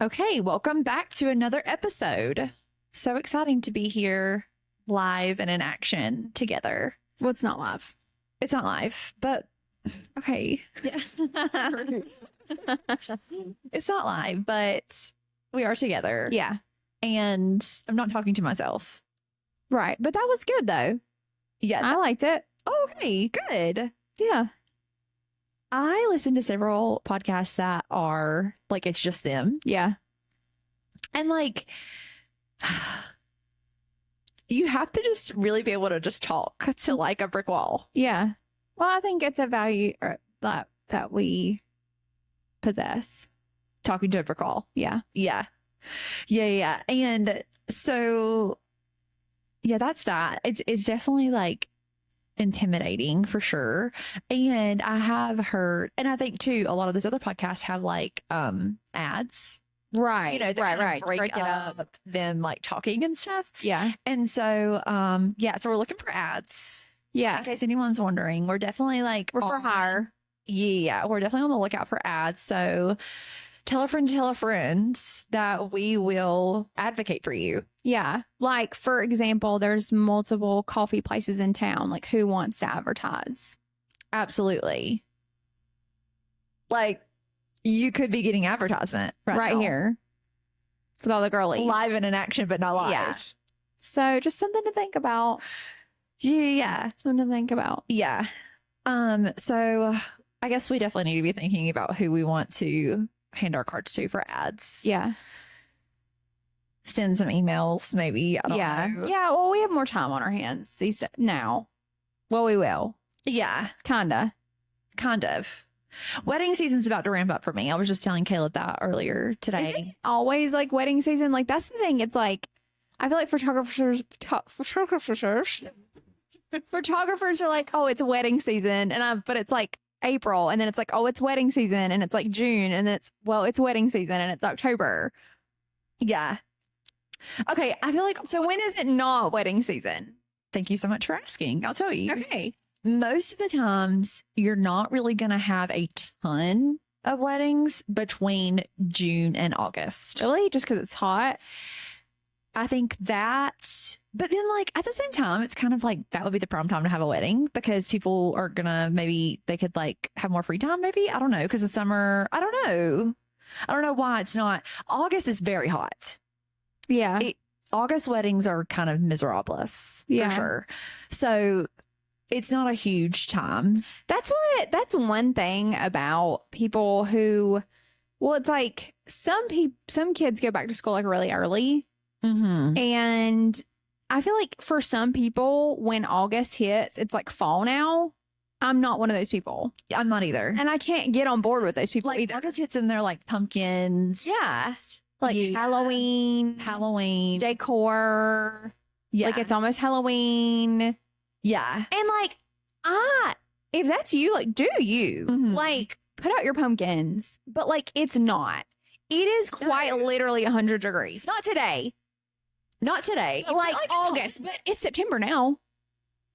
Okay, welcome back to another episode. So exciting to be here live and in action together. Well, it's not live. It's not live, but okay. Yeah. It's not live, but we are together. Yeah. And I'm not talking to myself. Right. But that was good, though. Yeah. I liked it. Okay, good. Yeah. I listen to several podcasts that are like, it's just them. Yeah. And like, you have to just really be able to just talk to like a brick wall. Yeah. Well, I think it's a value that we possess. Talking to a brick wall. Yeah. Yeah. Yeah. And so, yeah, that's that. It's definitely like intimidating for sure. And I have heard, and I think too, a lot of those other podcasts have like ads. Right. You know, that right. break Break it up them like talking and stuff. Yeah. And so, so we're looking for ads. Yeah. In case anyone's wondering, we're definitely like We're for hire. Yeah, we're definitely on the lookout for ads. So tell a friend that we will advocate for you. Yeah. Like, for example, there's multiple coffee places in town. Like, who wants to advertise? Absolutely. Like, you could be getting advertisement Right now. here with all the girlies. Live and in action, but not live. Yeah. So just something to think about. Yeah. Something to think about. Yeah. So I guess we definitely need to be thinking about who we want to hand our cards to for ads. Yeah. Send some emails, maybe. I don't know. Yeah. Well, we have more time on our hands now. Well, we will. Yeah. Kind of. Wedding season's about to ramp up for me. I was just telling Caleb that earlier today. Isn't it always like wedding season? Like, that's the thing. It's like, I feel like photographers are like, oh, it's wedding season. But it's like April. And then it's like, oh, it's wedding season. And it's like June. And then it's wedding season. And it's October. Yeah. Okay. I feel like, So when is it not wedding season? thank you so much for asking. I'll tell you. Okay. Most of the times, you're not really going to have a ton of weddings between June and August. Really? Just because it's hot? I think that, but then like at the same time, it's kind of like that would be the prime time to have a wedding because people are gonna they could like have more free time. Maybe I don't know because the summer. I don't know why it's not. August is very hot. Yeah. August weddings are kind of miserables Yeah. for sure. So it's not a huge time. That's one thing about people who, well, it's like some kids go back to school like really early. Mm-hmm. And I feel like for some people, when August hits, it's like fall now. I'm not one of those people. I'm not either. And I can't get on board with those people Like either. August hits in there like pumpkins. Yeah. Like Yeah. Halloween decor. Yeah. Like it's almost Halloween. yeah. And like, if that's you, like, do you. Mhm. Like, put out your pumpkins. But like, it's not. It is quite literally 100 degrees. Not today. Not today. But like it's August, but it's September now.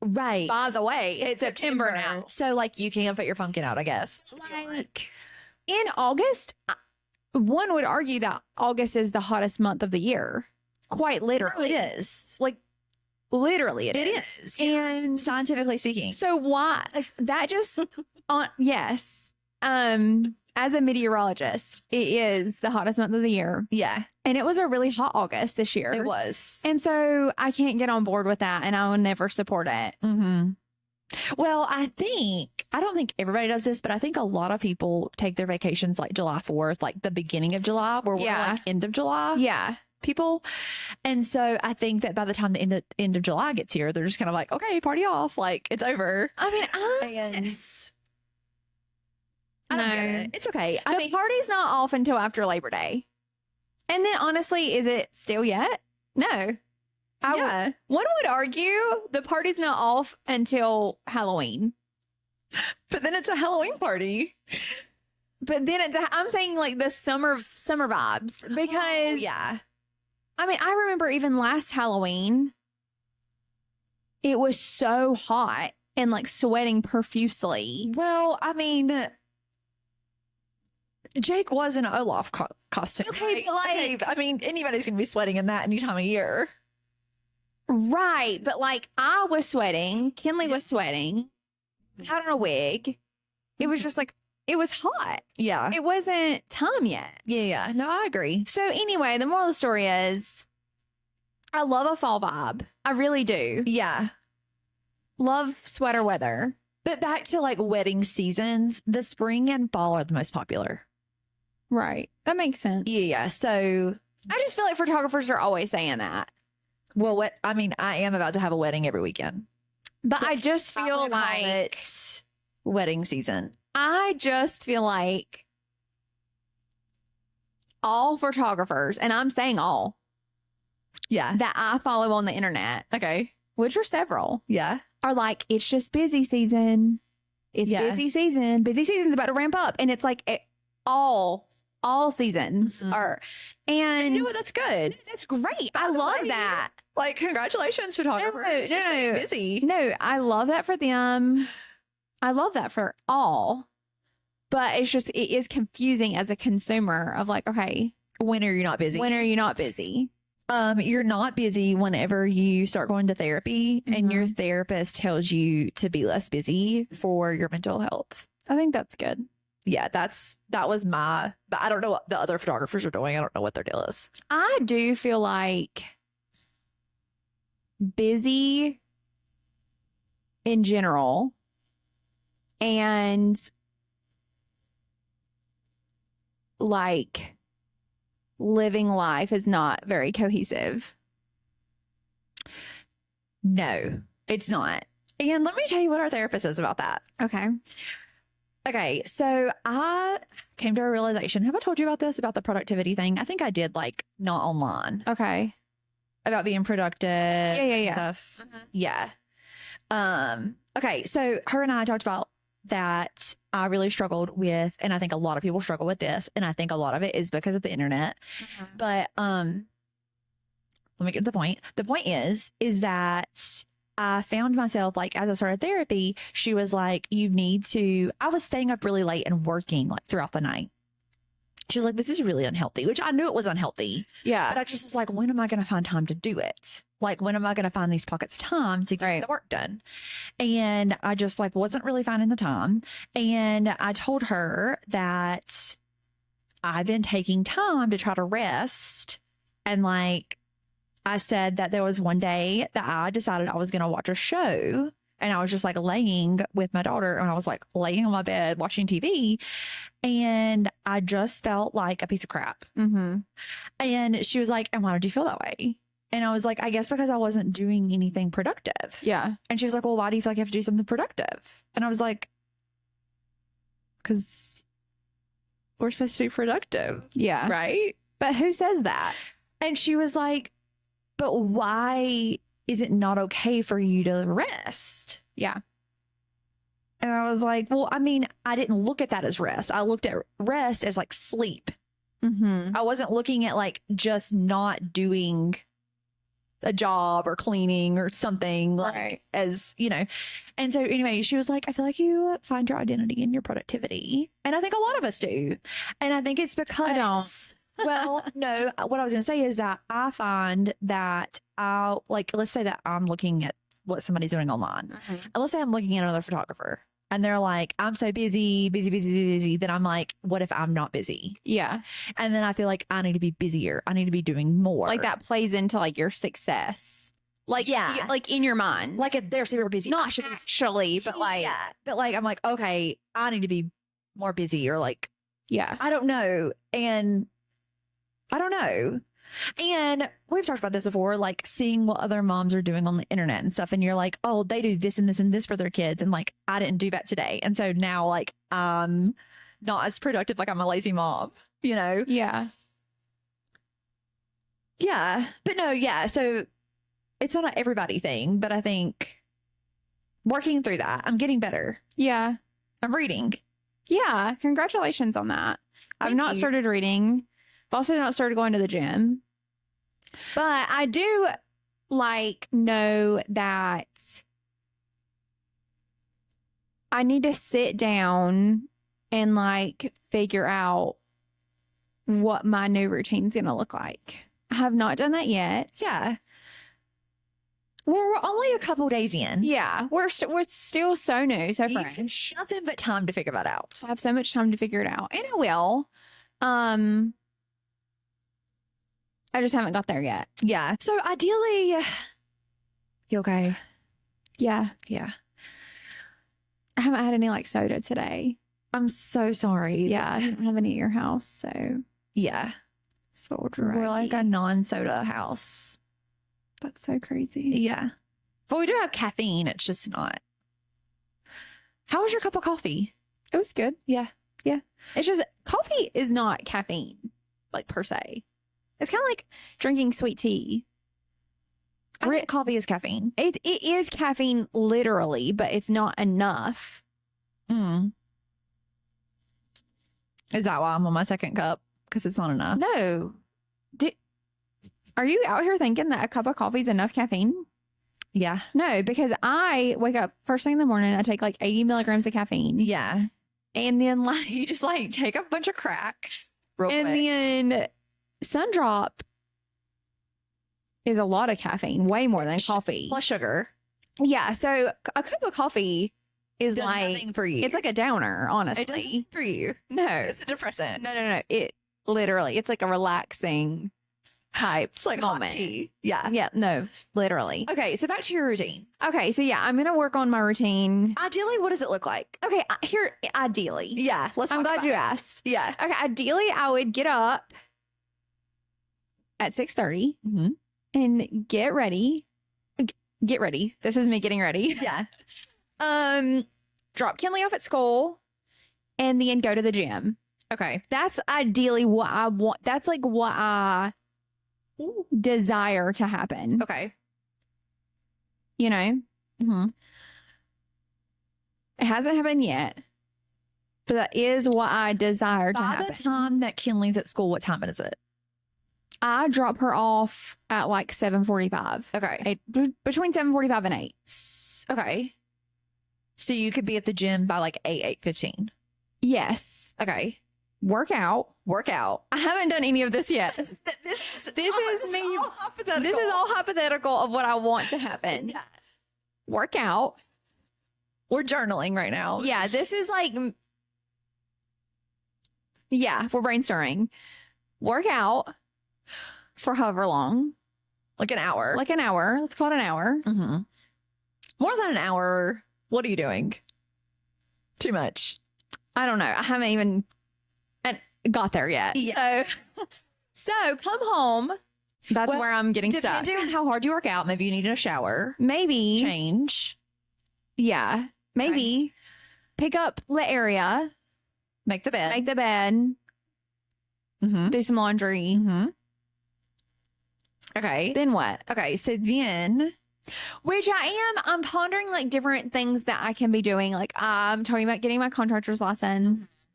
Right. By the way, it's September now. So like you can't put your pumpkin out, I guess. Like in August, one would argue that August is the hottest month of the year. Quite literally. It is. Like literally it It is. is. And Scientifically speaking. so why like, that just yes. As a meteorologist, it is the hottest month of the year. Yeah. And it was a really hot August this year. It was. And so I can't get on board with that and I will never support it. Mm-hmm. Well, I don't think everybody does this, but I think a lot of people take their vacations like July 4th, like the beginning of July, where we're like end of July Yeah. people. And so I think that by the time the end of July gets here, they're just kind of like, okay, party off. Like it's over. I mean, I don't No. get it. It's okay. I the mean, party's not off until after Labor Day. And then honestly, is it still yet? No. yeah. One would argue the party's not off until Halloween. But then it's a Halloween party. But then I'm saying like the summer vibes because yeah. I mean, I remember even last Halloween, it was so hot and like sweating profusely. Well, I mean, Jake was in an Olaf costume. Okay, but okay, but I mean, anybody's gonna be sweating in that any time of year. Right. But like I was sweating. Kinley was sweating. Had on a wig. It was just like, it was hot. Yeah. It wasn't time yet. Yeah. No, I agree. So anyway, the moral of the story is I love a fall vibe. I really do. Yeah. Love sweater weather. But back to like wedding seasons, the spring and fall are the most popular. Right. That makes sense. Yeah. So, I just feel like photographers are always saying that. well, what I mean, I am about to have a wedding every weekend. But So I just I'm feel gonna call like it wedding season. I just feel like all photographers, and I'm saying all, Yeah. that I follow on the internet, Okay. which are several, Yeah. are like, it's just busy season. It's Yeah. busy season. Busy season's about to ramp up. And it's like all seasons Mhm. are. And You know what? That's good. that's great. By I the love way, that. Like, congratulations, photographers. No, You're so no. busy. No, I love that for them. I love that for all. But it's just, it is confusing as a consumer of like, okay, When are you not busy? when are you not busy? You're not busy whenever you start going to therapy and your therapist tells you to be less busy for your mental health. I think that's good. Yeah, that was my, but I don't know what the other photographers are doing. I don't know what their deal is. I do feel like busy in general and like living life is not very cohesive. No, it's not. And let me tell you what our therapist says about that. Okay. Okay, so I came to a realization. Have I told you about this, about the productivity thing? I think I did, like, not online, Okay. about being productive. Yeah, yeah. Stuff. Yeah. Okay, so her and I talked about that I really struggled with, and I think a lot of people struggle with this, and I think a lot of it is because of the internet. But let me get to the point. The point is that I found myself, like, as I started therapy, she was like, you need to, I was staying up really late and working like throughout the night. She was like, this is really unhealthy, which I knew it was unhealthy. But Yeah. I just was like, when am I going to find time to do it? Like, when am I going to find these pockets of time to get Right. the work done? And I just like wasn't really finding the time. And I told her that I've been taking time to try to rest. And like, I said that there was one day that I decided I was going to watch a show. And I was just like laying with my daughter, and I was like laying on my bed watching TV. And I just felt like a piece of crap. Mm-hmm. And she was like, and why did you feel that way? And I was like, I guess because I wasn't doing anything productive. Yeah. And she was like, well, why do you feel like you have to do something productive? And I was like, because we're supposed to be productive, Yeah. right? But who says that? And she was like, but why is it not okay for you to rest? Yeah. And I was like, well, I mean, I didn't look at that as rest. I looked at rest as like sleep. Mm-hmm. I wasn't looking at like just not doing a job or cleaning or something like Right. as, you know. And so anyway, she was like, I feel like you find your identity in your productivity. And I think a lot of us do. And I think it's because I don't. well, no, what I was going to say is that I find that I'll like, let's say that I'm looking at what somebody's doing online. Mm-hmm. And let's say I'm looking at another photographer and they're like, I'm so busy. Then I'm like, what if I'm not busy? Yeah. And then I feel like I need to be busier. I need to be doing more. Like that plays into like your success. Like, Yeah. like in your mind. Like if they're super busy, not I should be actually, but like, yeah. But like, I'm like, okay, I need to be more busy or like, yeah. I don't know. And I don't know. And we've talked about this before, like seeing what other moms are doing on the internet and stuff. And you're like, oh, they do this and this and this for their kids. And like, I didn't do that today. And so now like, I'm not as productive. Like I'm a lazy mom, you know? Yeah. Yeah. But no, yeah. So it's not an everybody thing, but I think working through that, I'm getting better. Yeah. I'm reading. Yeah. Congratulations on that. I've Thank not you. started reading. I've also not started going to the gym. But I do like know that I need to sit down and like figure out what my new routine's going to look like. I have not done that yet. Yeah. Well, we're only a couple days in. Yeah. We're still so new, so fresh. Nothing but time to figure that out. I have so much time to figure it out. And I will. I just haven't got there yet. Yeah. So ideally, you okay? Yeah. Yeah. I haven't had any like soda today. I'm so sorry. Yeah. I didn't have any at your house. So Yeah. so dry. We're like a non-soda house. That's so crazy. Yeah. But we do have caffeine. It's just not. How was your cup of coffee? It was good. Yeah. Yeah. It's just coffee is not caffeine, like per se. It's kind of like drinking sweet tea. I think coffee is caffeine. It is caffeine literally, but it's not enough. Mm. Is that why I'm on my second cup? Because it's not enough. No. Are you out here thinking that a cup of coffee is enough caffeine? Yeah. No, because I wake up first thing in the morning. I take like 80 milligrams of caffeine. Yeah. And then like You just like take a bunch of crack real and quick. then Sundrop is a lot of caffeine, way more than coffee. Plus sugar. Yeah, so a cup of coffee is Does like nothing for you. it's like a downer, honestly. It does for you. No, It's a depressant. no. It literally, it's like a relaxing type. It's like moment. hot tea. Yeah. Yeah, no, literally. Okay, so back to your routine. Okay, so yeah, I'm gonna work on my routine. Ideally, what does it look like? Okay, here, ideally. Yeah, let's. I'm talk glad about you it. asked. Yeah. Okay, ideally, I would get up at 6:30 Mm-hmm. and get ready. Get ready. This is me getting ready. Yeah. Drop Kinley off at school and then go to the gym. Okay. That's ideally what I want. That's like what I desire to happen. Okay. You know, Mm-hmm. it hasn't happened yet, but that is what I desire to By happen. the time that Kinley's at school, what time is it? I drop her off at like 7:45. Okay. Between 7:45 and 8. Okay. So you could be at the gym by like 8:15. Yes. Okay. Work out. Work out. I haven't done any of this yet. This is me- all hypothetical. This is all hypothetical of what I want to happen. Yeah. Work out. We're journaling right now. Yeah, this is like, yeah, we're brainstorming. Work out for however long, Like an hour. like an hour. Let's call it an hour. Mm-hmm. More than an hour. What are you doing? Too much. I don't know. I haven't even got there yet. Yeah. So come home. That's Well, where I'm getting stuck. Depending on how hard you work out, maybe you need a shower. Maybe. Change. Yeah. Maybe. Pick up the area. Make the bed. Make the bed. Mm-hmm. Do some laundry. Mm-hmm. Okay. Then what? Okay. So then. Which I'm pondering like different things that I can be doing. Like I'm talking about getting my contractor's license.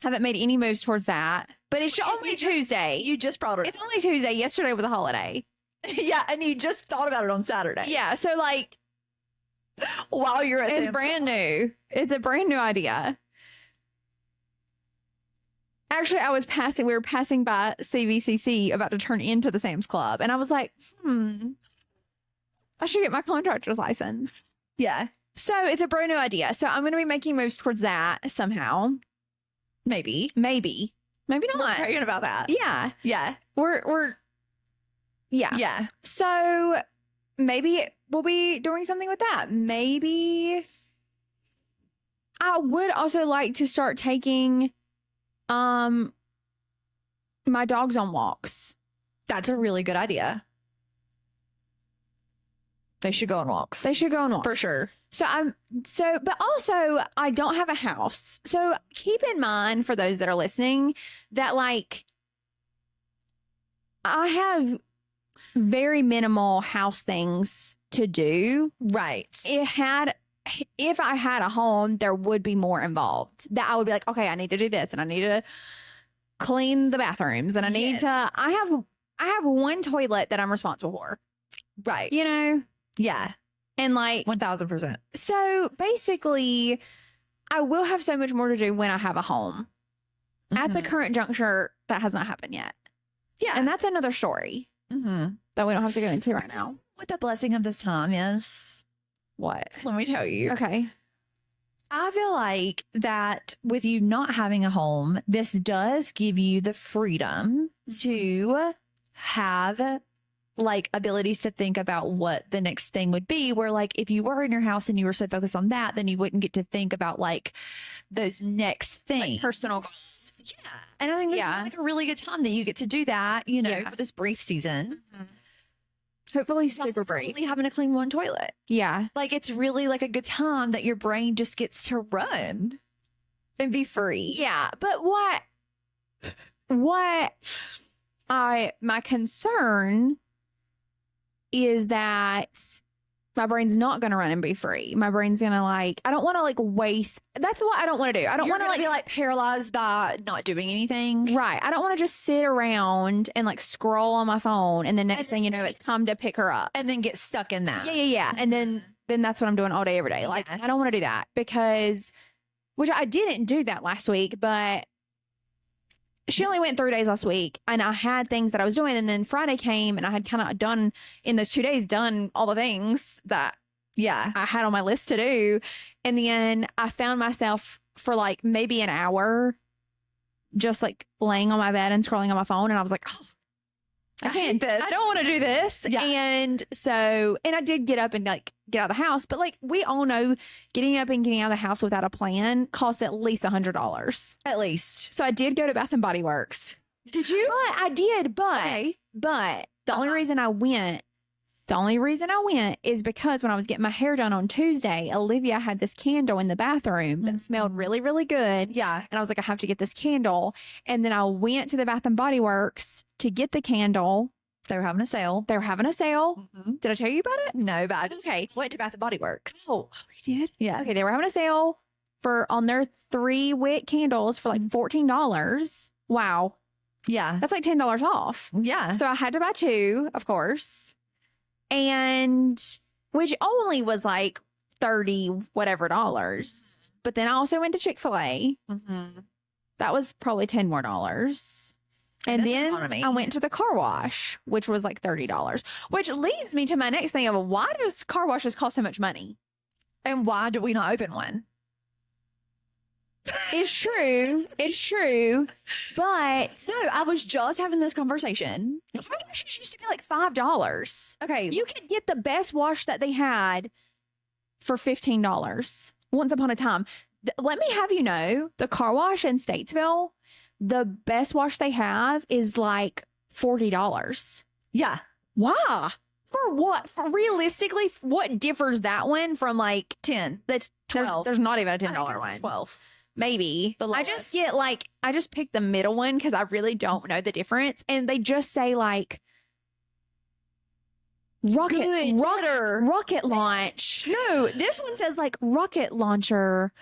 Haven't made any moves towards that. But it's only Tuesday. You just brought it. It's only Tuesday. Yesterday was a holiday. Yeah. And you just thought about it on Saturday. Yeah. So like While you're at it's Sam's brand new. It's a brand new idea. Actually, we were passing by CVCC about to turn into the Sam's Club. And I was like, I should get my contractor's license. Yeah. So it's a brand new idea. So I'm going to be making moves towards that somehow. Maybe. Maybe We're not. praying about that. Yeah. Yeah. Yeah. Yeah. So maybe we'll be doing something with that. Maybe I would also like to start taking my dogs on walks. That's a really good idea. They should go on walks. They should go on walks. For sure. But also I don't have a house. So keep in mind for those that are listening that like I have very minimal house things to do. Right. If I had a home, there would be more involved. That I would be like, okay, I need to do this and I need to clean the bathrooms and I need to I have one toilet that I'm responsible for. Right. You know? Yeah. And like 1000%. so basically I will have so much more to do when I have a home. At the current juncture, that has not happened yet. Yeah. And that's another story that we don't have to go into right now. What the blessing of this time is, What? let me tell you. Okay. I feel like that with you not having a home, this does give you the freedom to have like abilities to think about what the next thing would be. Where like if you were in your house and you were so focused on that, then you wouldn't get to think about like those next things. Like personal goals. Yeah. And I think this is like a really good time that you get to do that, you know, Yeah. for this brief season. Hopefully super brief. Only having to clean one toilet. Yeah. Like it's really like a good time that your brain just gets to run and be free. Yeah. But my concern is that my brain's not going to run and be free. My brain's going to I don't want to waste. That's what I don't want to do. I don't want to be like paralyzed by not doing anything. Right. I don't want to just sit around and scroll on my phone. And the next thing you know, it's time to pick her up. And then get stuck in that. Yeah. And then that's what I'm doing all day, every day. Like, I don't want to do that which I didn't do that last week, but she only went 3 days last week and I had things that I was doing. And then Friday came and I had kind of done in those 2 days, done all the things that I had on my list to do. And then I found myself for maybe an hour, just laying on my bed and scrolling on my phone. And I was like, oh, I can't, I don't want to do this. Yeah. And I did get up and get out of the house, but we all know getting up and getting out of the house without a plan costs at least $100. At least. So I did go to Bath and Body Works. Did you? But I did, but the only reason I went is because when I was getting my hair done on Tuesday, Olivia had this candle in the bathroom that smelled really, really good. Yeah. And I was like, I have to get this candle. And then I went to the Bath and Body Works to get the candle. They were having a sale. They were having a sale. Did I tell you about it? No, but I just went to Bath and Body Works. Oh, you did? Yeah. Okay, they were having a sale on their 3-wick candles for $14. Wow. Yeah. That's $10 off. Yeah. So I had to buy 2, of course. And which only was $30 whatever dollars. But then I also went to Chick-fil-A. That was probably $10 more. And then I went to the car wash, which was $30, which leads me to my next thing of why does car washes cost so much money? And why do we not open one? It's true. It's true. But so I was just having this conversation. car washes used to be $5. Okay. You could get the best wash that they had for $15 once upon a time. Let me have you know, the car wash in Statesville, the best wash they have is $40. Yeah. Why? For what? For realistically, what differs that one from 10? That's 12. There's not even a $10 one. 12. Maybe. The I just get I just picked the middle one because I really don't know the difference. And they just say rocket launch. No, this one says rocket launcher,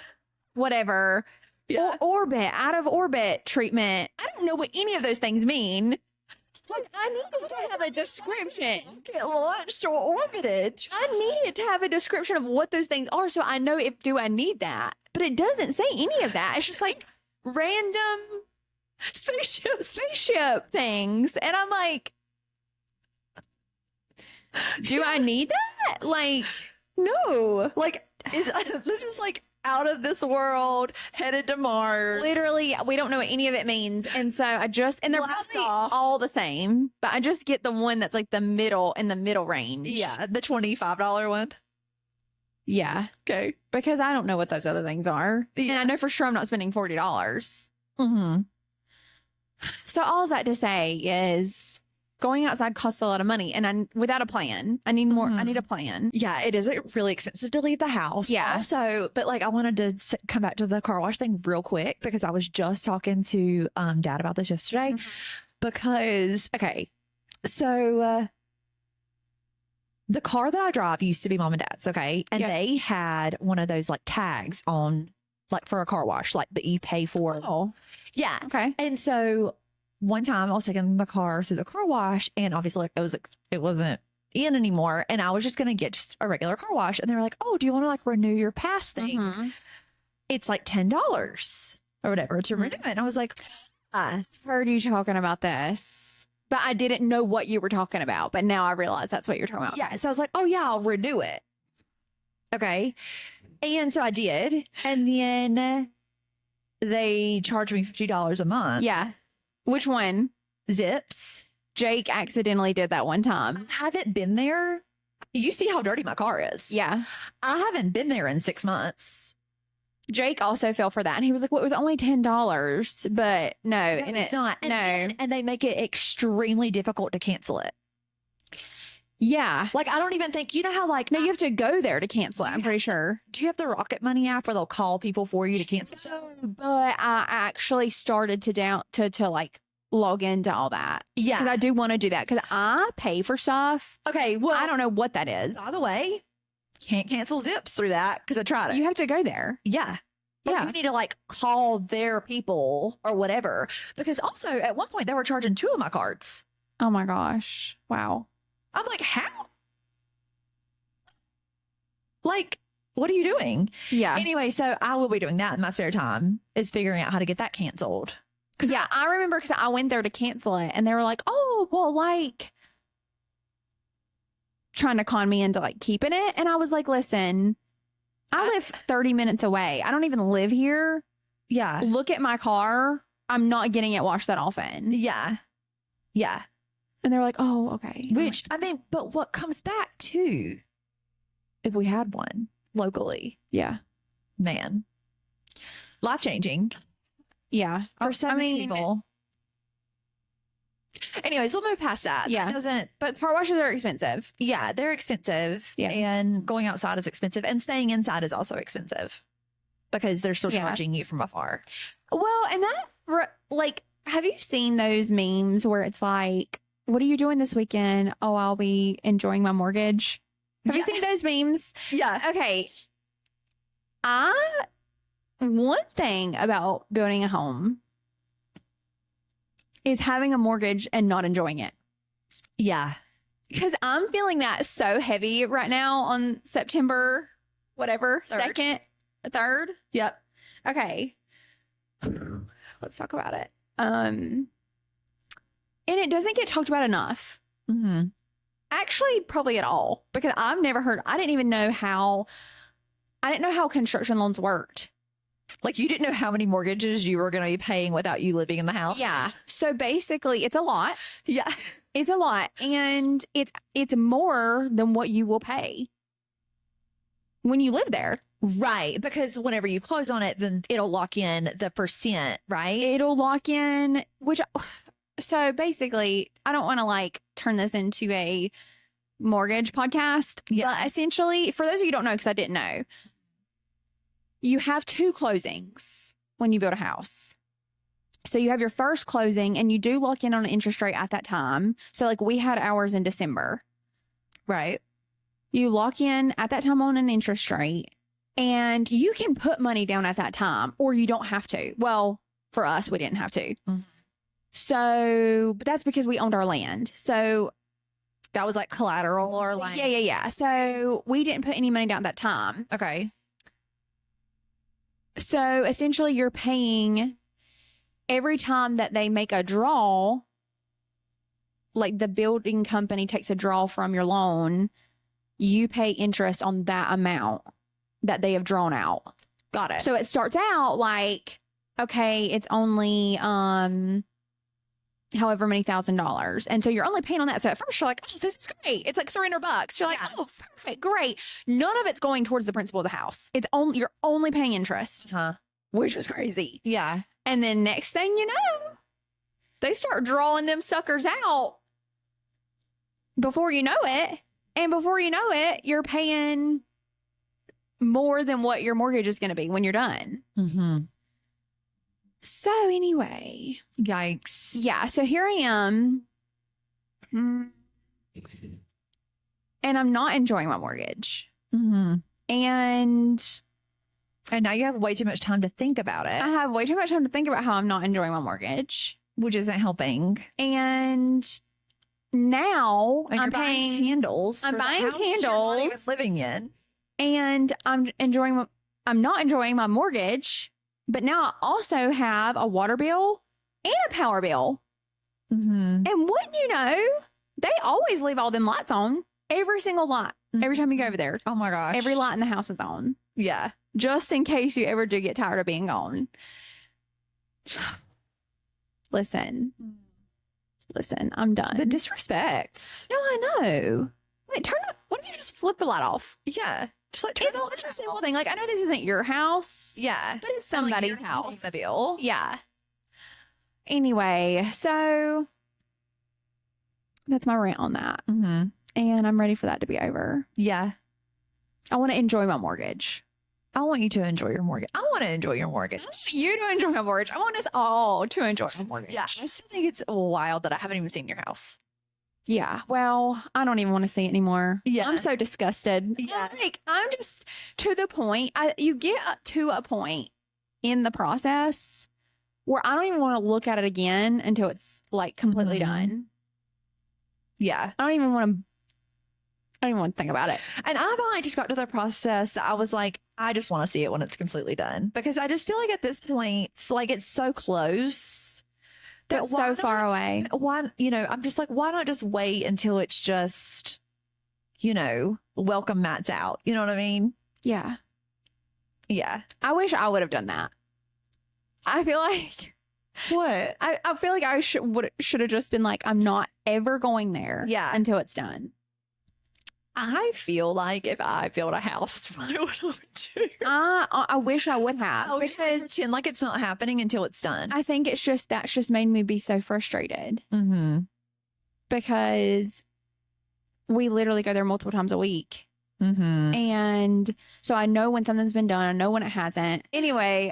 whatever. Yeah. Or orbit, out of orbit treatment. I don't know what any of those things mean. I needed to have a description. Get launched or orbited. I needed to have a description of what those things are so I know do I need that. But it doesn't say any of that. It's just random spaceship things. And I'm like, do I need that? No. This is out of this world, headed to Mars. Literally, we don't know what any of it means. And so and they're Blast probably off. all the same, but I just get the one that's the middle, in the middle range. Yeah, the $25 one. Yeah. Okay. Because I don't know what those other things are. Yeah. And I know for sure I'm not spending $40. So all that to say is going outside costs a lot of money. And without a plan, I need more. I need a plan. Yeah, it is really expensive to leave the house. Yeah. Also, but I wanted to come back to the car wash thing real quick because I was just talking to Dad about this yesterday. Because, okay, so the car that I drive used to be Mom and Dad's, okay? And they had one of those tags on for a car wash, that you pay for. Oh. Yeah. Okay. And so one time I was taking the car through the car wash and obviously it wasn't in anymore. And I was just going to get just a regular car wash. And they were like, oh, do you want to renew your pass thing? It's $10 or whatever to renew it. And I was like, heard you talking about this, but I didn't know what you were talking about. But now I realize that's what you're talking about. Yeah. So I was like, oh, yeah, I'll renew it. Okay. And so I did. And then they charged me $50 a month. Yeah. Which one? Zips. Jake accidentally did that one time. I haven't been there. You see how dirty my car is. Yeah. I haven't been there in 6 months. Jake also fell for that. And he was like, well, it was only $10. But no. And it's not. And they make it extremely difficult to cancel it. Yeah. Like, I don't even think, you know how like. No, you have to go there to cancel it, I'm pretty sure. Do you have the Rocket Money app where they'll call people for you to cancel? But I actually started to like log into all that. Yeah. Because I do want to do that because I pay for stuff. Okay. Well, I don't know what that is. by the way, can't cancel Zips through that because I tried it. You have to go there. Yeah. Like, Yeah. you need to like call their people or whatever. Because also at one point they were charging 2 of my cards. Oh my gosh. Wow. I'm like, how? Like, what are you doing? Yeah. Anyway, so I will be doing that in my spare time, is figuring out how to get that canceled. Yeah, I remember because I went there to cancel it and they were like, oh, well, like trying to con me into like keeping it. And I was like, listen, I live 30 minutes away. I don't even live here. Yeah. Look at my car. I'm not getting it washed that often. Yeah. Yeah. And they're like, oh, okay. Which, I mean, but what comes back to if we had one locally, yeah. man, life changing Yeah. for so many people. Anyways, we'll move past that. Yeah. That doesn't, But car washes are expensive. yeah, they're expensive. Yeah. And going outside is expensive. And staying inside is also expensive because they're still Yeah. charging you from afar. Well, and that, like, have you seen those memes where it's like, what are you doing this weekend? Oh, I'll be enjoying my mortgage. Have you Yeah. seen those memes? Yeah. Okay. One thing about building a home is having a mortgage and not enjoying it. Yeah. Because I'm feeling that so heavy right now on September, whatever, 3rd. 2nd, 3rd. Yep. Okay. Let's talk about it. And it doesn't get talked about enough. Mm-hmm. Actually, probably at all. Because I've never heard, I didn't know how construction loans worked. Like, you didn't know how many mortgages you were going to be paying without you living in the house. Yeah. So basically, it's a lot. Yeah. It's a lot. And it's more than what you will pay when you live there. Right. Because whenever you close on it, then it'll lock in the percent, right? It'll lock in, so basically, I don't want to like turn this into a mortgage podcast. Yeah. But essentially, for those of you who don't know, because I didn't know, you have 2 closings when you build a house. So you have your first closing and you do lock in on an interest rate at that time. So like we had ours in December. Right. You lock in at that time on an interest rate and you can put money down at that time or you don't have to. Well, for us, we didn't have to. Mm-hmm. So, but that's because we owned our land. So That was like collateral or like. yeah. So we didn't put any money down at that time. Okay. So essentially you're paying every time that they make a draw, like the building company takes a draw from your loan, you pay interest on that amount that they have drawn out. Got it. So it starts out like, okay, it's only however many $1,000s. And so you're only paying on that. So at first you're like, oh, this is great. It's like $300. You're like, Yeah. oh, perfect, great. None of it's going towards the principal of the house. You're only paying interest, Huh. which is crazy. Yeah. And then next thing you know, they start drawing them suckers out before you know it. And before you know it, you're paying more than what your mortgage is going to be when you're done. Mm-hmm. So anyway, Yikes. yeah. So here I am. And I'm not enjoying my mortgage. Mm-hmm. And And now you have way too much time to think about it, I have way too much time to think about how I'm not enjoying my mortgage. which isn't helping. And now And I'm you're buying paying candles. I'm for the buying house you're not candles. even living in. and I'm not enjoying my mortgage, but now I also have a water bill and a power bill. Mm-hmm. And wouldn't you know, they always leave all them lights on. Every single light. Every time you go over there. Oh my gosh. Every light in the house is on. Yeah. Just in case you ever do get tired of being gone. Listen, I'm done. The disrespect. No, I know. Like, what if you just flip the light off? Yeah. Just like turn It's it such a simple thing. Like, I know this isn't your house. Yeah. But it's somebody's Like, house. The bill. Yeah. Anyway, so that's my rant on that. Mm-hmm. And I'm ready for that to be over. Yeah. I want to enjoy my mortgage. I want you to enjoy your mortgage. I want to enjoy your mortgage. I want you to enjoy my mortgage. I want us all to enjoy my mortgage. Yeah. I still think it's wild that I haven't even seen your house. Yeah. Well, I don't even want to see it anymore. Yeah. I'm so disgusted. Yeah. Like, I'm just to the point. You get up to a point in the process where I don't even want to look at it again until it's like completely done. Yeah. I don't even want to think about it. And I finally just got to the process that I was like, I just want to see it when it's completely done. Because I just feel like at this point, it's like it's so close. But so far away. Why, I'm just like, why not just wait until it's just, welcome Matt's out. You know what I mean? Yeah. Yeah. I wish I would have done that. I feel like What? I feel like I should have just been like, I'm not ever going there. Yeah. Until it's done. I feel like if I built a house, it's probably what I would do. I wish I would have. I would just pretend like it's not happening until it's done. I think that's just made me be so frustrated. Mm-hmm. Because we literally go there multiple times a week. Mm-hmm. And so I know when something's been done. I know when it hasn't. Anyway,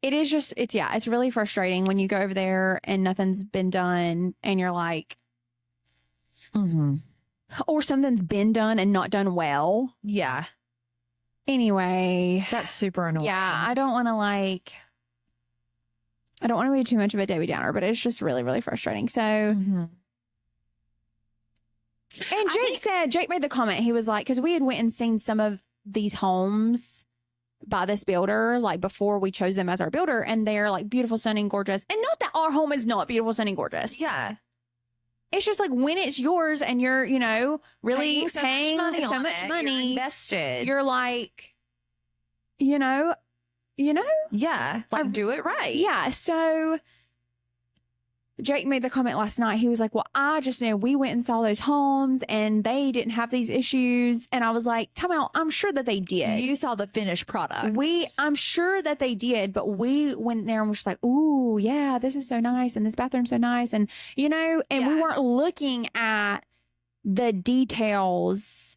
it's really frustrating when you go over there and nothing's been done and you're like, or something's been done and not done well. Yeah. Anyway, That's super annoying. yeah, I don't want to be too much of a Debbie Downer, but it's just really, really frustrating. So, and Jake made the comment. He was like, because we had went and seen some of these homes by this builder, like before we chose them as our builder, and they're like beautiful, stunning, gorgeous. And not that our home is not beautiful, stunning, gorgeous. Yeah. It's just like when it's yours and you're, really paying so much money, you're invested. you're like, yeah, like do it right. yeah. So Jake made the comment last night. He was like, well, I just know we went and saw those homes and they didn't have these issues. And I was like, tell me, I'm sure that they did. You saw the finished product. I'm sure that they did, but we went there and was just like, ooh, yeah, this is so nice. And this bathroom's so nice. And, we weren't looking at the details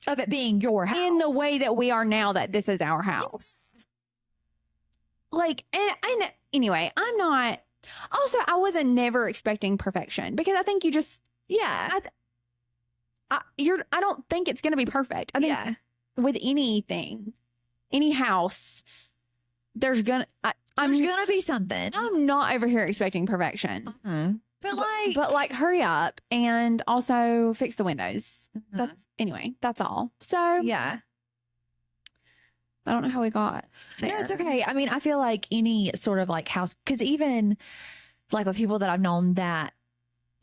of it being your house in the way that we are now that this is our house. Like, and anyway, I'm not. Also, I wasn't never expecting perfection because I think you just, I don't think it's going to be perfect. I think with anything, any house, there's going to be something. I'm not over here expecting perfection. Mm-hmm. But hurry up and also fix the windows. Mm-hmm. That's all. So yeah. I don't know how we got there. No, it's okay. I mean, I feel like any sort of like house, because even like with people that I've known that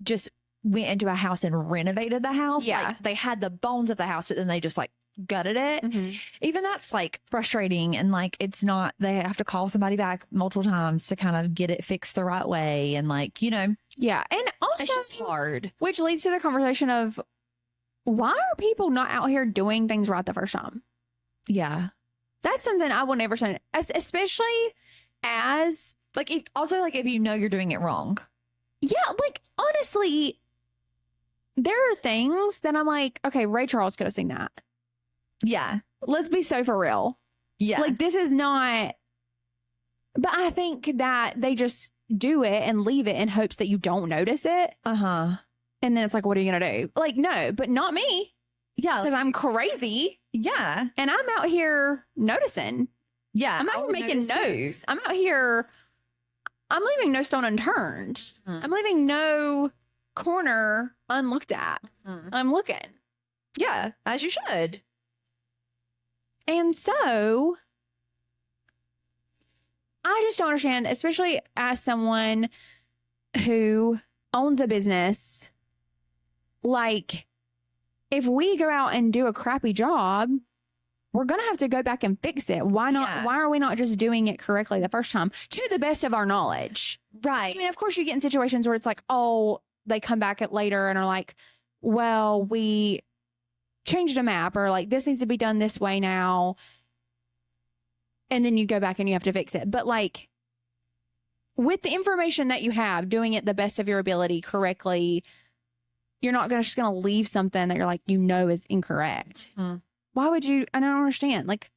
just went into a house and renovated the house. Yeah. Like they had the bones of the house, but then they just like gutted it. Mm-hmm. Even that's like frustrating. And like, it's not, they have to call somebody back multiple times to kind of get it fixed the right way. And like, Yeah. And also, it's just hard. Which leads to the conversation of why are people not out here doing things right the first time? Yeah. That's something I will never say, especially as like, if you're doing it wrong. Yeah. Like, honestly, there are things that I'm like, okay, Ray Charles could have seen that. Yeah. Let's be so for real. Yeah. Like, this is not, but I think that they just do it and leave it in hopes that you don't notice it. Uh-huh. And then it's like, what are you going to do? Like, no, but not me. Yeah. Because I'm crazy. Yeah. And I'm out here noticing. Yeah. I'm out here making notes. I'm out here. I'm leaving no stone unturned. Mm-hmm. I'm leaving no corner unlooked at. Mm-hmm. I'm looking. Yeah. As you should. And so I just don't understand, especially as someone who owns a business. Like, if we go out and do a crappy job, we're going to have to go back and fix it. Why not? Yeah. Why are we not just doing it correctly the first time to the best of our knowledge? Right. I mean, of course, you get in situations where it's like, oh, they come back at later and are like, well, we changed a map, or like, this needs to be done this way now. And then you go back and you have to fix it. But like, with the information that you have, doing it the best of your ability correctly, you're not just going to leave something that you're like, is incorrect. Why would you? I don't understand. Like,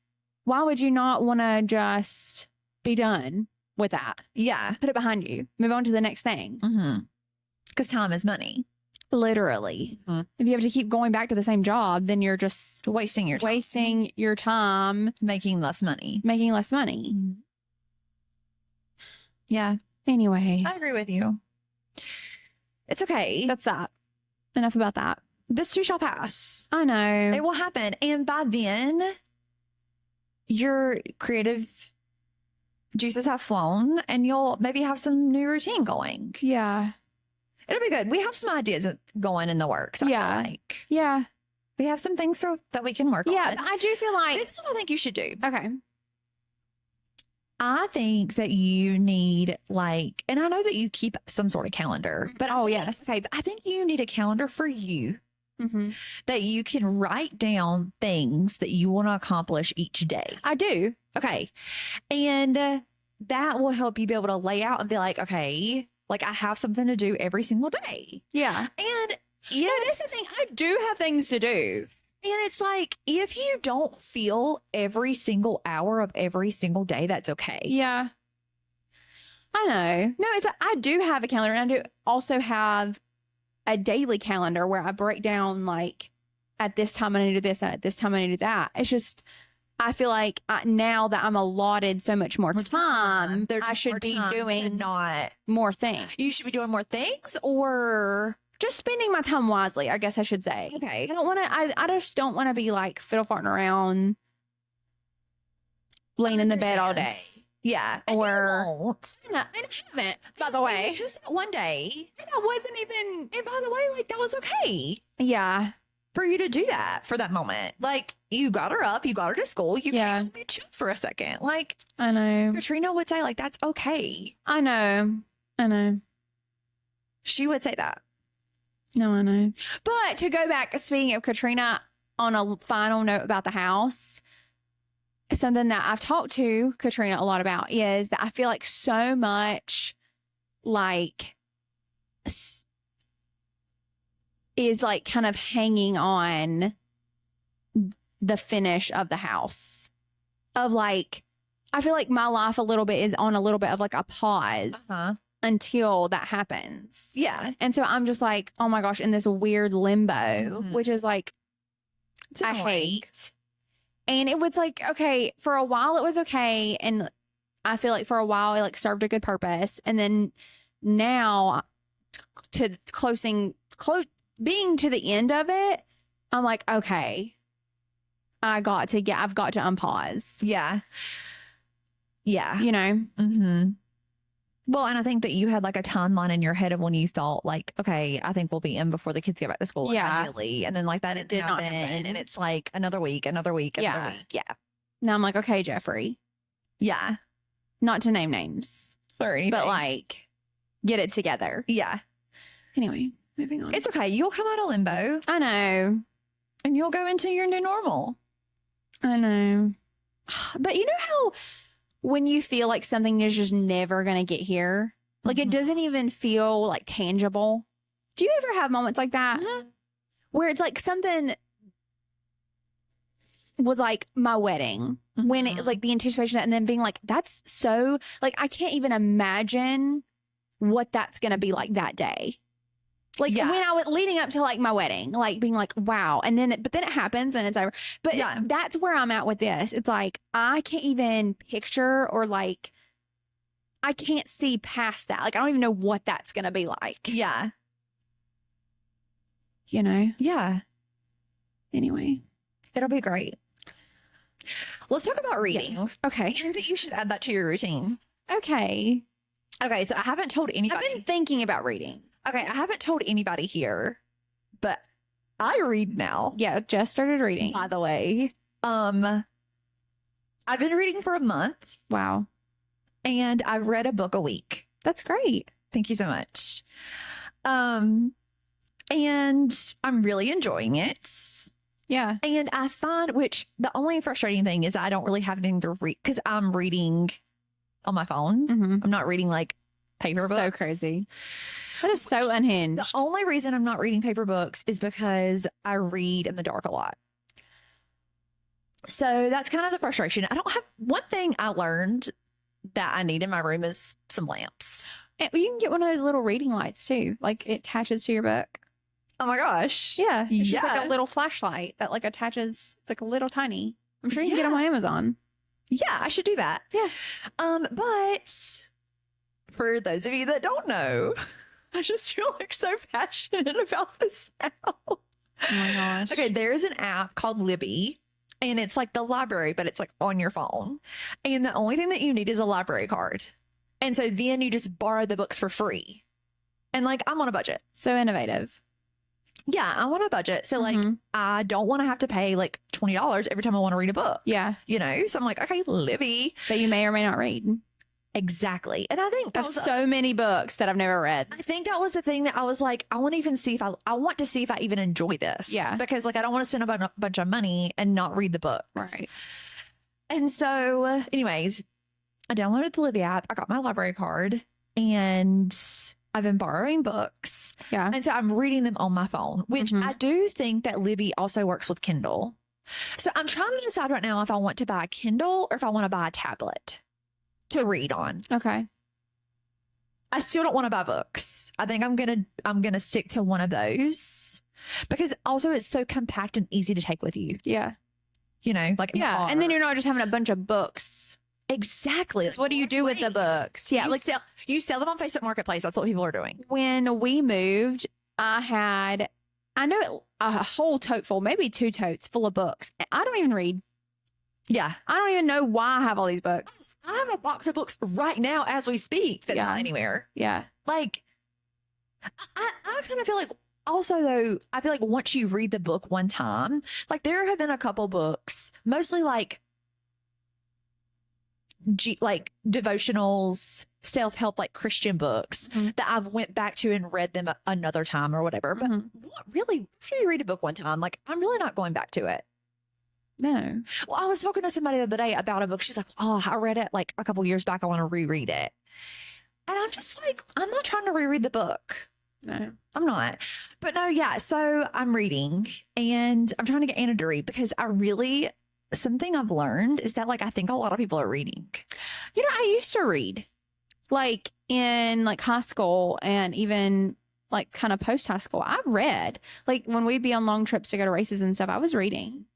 why would you not want to just be done with that? Yeah. Put it behind you. Move on to the next thing. Because time is money. Literally. If you have to keep going back to the same job, then you're just Wasting your time. wasting your time, Making less money. making less money. Yeah. Anyway, I agree with you. It's okay. that's that. Enough about that. This too shall pass. I know. It will happen. And by then, your creative juices have flown and you'll maybe have some new routine going. Yeah. It'll be good. We have some ideas going in the works. I feel Yeah. like Yeah. we have some things that we can work Yeah. on. But I do feel like. This is what I think you should do. Okay. I think that you need and I know that you keep some sort of calendar, but yes. okay, but I think you need a calendar for you Mm-hmm. that you can write down things that you want to accomplish each day. I do. Okay. And that will help you be able to lay out and be like, okay, like I have something to do every single day. Yeah. And No, that's the thing. I do have things to do. And it's like, if you don't feel every single hour of every single day, that's okay. Yeah. I know. No, I do have a calendar, and I do also have a daily calendar where I break down like at this time I need to do this and at this time I need to do that. It's just, I feel like now that I'm allotted so much more time, There's I should more be time to doing not. more things. You should be doing more things, or Just spending my time wisely, I guess I should say. okay. I don't want to, I just don't want to be like fiddle farting around, laying in the bed all day. Understands. Yeah. Or- And you won't. No, I haven't, by the way. It's just that one day. And I wasn't even, And by the way, like that was okay yeah. for you to do that for that moment. Like you got her up, you got her to school, you Yeah. can't be chill for a second. Like I know. Katrina would say, like, that's okay. I know. I know. She would say that. No, I know. But to go back, speaking of Katrina, on a final note about the house, something that I've talked to Katrina a lot about is that I feel like so much like is like kind of hanging on the finish of the house. Of like, I feel like my life a little bit is on a little bit of like a pause until that happens. Yeah. And so I'm just like, oh my gosh, in this weird limbo, Mhm. which is like, It's I annoying. hate. And it was like, okay, for a while it was okay. And I feel like for a while it like served a good purpose. And then now being to the end of it, I'm like, okay, I've got to unpause, Yeah. Yeah. you know? Mm-hmm. Well, and I think that you had like a timeline in your head of when you thought like, okay, I think we'll be in before the kids get back to school. Yeah. Ideally. And then like that It did did not happen. happen. And it's like another week, another week, another Yeah. week. Yeah. Now I'm like, okay, Jeffrey, Yeah. not to name names, Or anything. but like, get it together. yeah. Anyway, moving on. It's okay. You'll come out of limbo I know. and you'll go into your new normal. I know. But you know how when you feel like something is just never going to get here, like it Mhm. doesn't even feel like tangible. Do you ever have moments like that where it's like something was like my wedding when it Mhm. like the anticipation of that, and then being like, that's so like, I can't even imagine what that's going to be like that day. Like Yeah. when I was leading up to like my wedding, like being like, wow. And then, but then it happens and it's over. But Yeah. that's where I'm at with this. It's like, I can't even picture or like, I can't see past that. Like, I don't even know what that's going to be like, Yeah. you know? Yeah. Anyway. It'll be great. Let's talk about reading. Okay. I think that you should add that to your routine. Okay. Okay, so I haven't told I've anybody. been thinking about reading. Okay, I haven't told anybody here, but I read now. Yeah, just started reading. By the way, I've been reading for a month, Wow. and I've read a book a week. That's great. Thank you so much. And I'm really enjoying it. Yeah. And I find, which the only frustrating thing is I don't really have anything to read because I'm reading on my phone. Mm-hmm. I'm not reading like paper books. So crazy. That is so unhinged. The only reason I'm not reading paper books is because I read in the dark a lot. So that's kind of the frustration. I don't have one thing I learned that I need in my room is some lamps. And you can get one of those little reading lights too. Like it attaches to your book. Oh my gosh. Yeah. It's just like Yeah. a little flashlight that like attaches. It's like a little tiny. I'm sure you can get them on Amazon. Yeah, I should do that. Yeah. But for those of you that don't know, I just feel like so passionate about this now. Oh my gosh. Okay, there's an app called Libby, and it's like the library, but it's like on your phone. And the only thing that you need is a library card. And so then you just borrow the books for free. And like, I'm on a budget. So innovative. Yeah, I'm on a budget. So like, Mhm. I don't want to have to pay like $20 every time I want to read a book. Yeah. You know? So I'm like, okay, Libby. That you may or may not read. Exactly. And I think I that have was, so many books that I've never read. I think that was the thing that I was like, I want to even see if I want to see if I even enjoy this. Yeah. Because like, I don't want to spend a bunch of money and not read the books. Right. And so anyways, I downloaded the Libby app. I got my library card and I've been borrowing books. Yeah. And so I'm reading them on my phone, which Mhm. I do think that Libby also works with Kindle. So I'm trying to decide right now if I want to buy a Kindle or if I want to buy a tablet to read on. Okay. I still don't want to buy books. I think I'm gonna stick to one of those because also it's so compact and easy to take with you. Yeah. You know, like in the Yeah. And then car. you're not just having a bunch of books. Exactly. 'Cause what do you do with the books? Yeah. Like you sell them on Facebook Marketplace. That's what people are doing. when we moved, I know a whole tote full, maybe 2 totes full of books. I don't even read. Yeah. I don't even know why I have all these books. I have a box of books right now as we speak that's Yeah. not anywhere. Yeah. Like, I kind of feel like also though, I feel like once you read the book one time, like there have been a couple books, mostly like like devotionals, self-help, like Christian books Mhm. that I've went back to and read them another time or whatever. But Mhm. what really, after you read a book one time, like I'm really not going back to it. No. Well, I was talking to somebody the other day about a book. She's like, oh, I read it like a couple years back. I want to reread it. And I'm just like, I'm not trying to reread the book. No. I'm not. But no, yeah. So I'm reading and I'm trying to get Anna to read because something I've learned is that like, I think a lot of people are reading. You know, I used to read like in like high school and even like kind of post high school. I read like when we'd be on long trips to go to races and stuff. I was reading.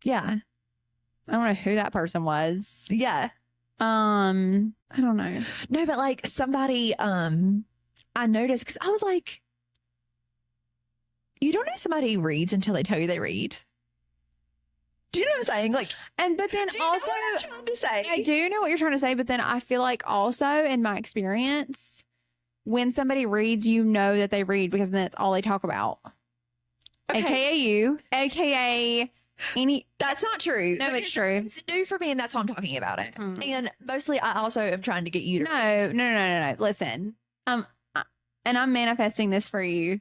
Yeah. I don't know who that person was. Yeah. I don't know. No, but like somebody, I noticed because I was like, you don't know somebody reads until they tell you they read. Do you know what I'm saying? Like, But then do you also, know what I'm trying to say? I do know what you're trying to say, but then I feel like also in my experience, when somebody reads, you know that they read because then that's all they talk about. Okay. AKA you, AKA any. That's not true. No, it's Because true. It's new for me, and that's why I'm talking about it. Hmm. And mostly, I also am trying to get you to. No. Listen, and I'm manifesting this for you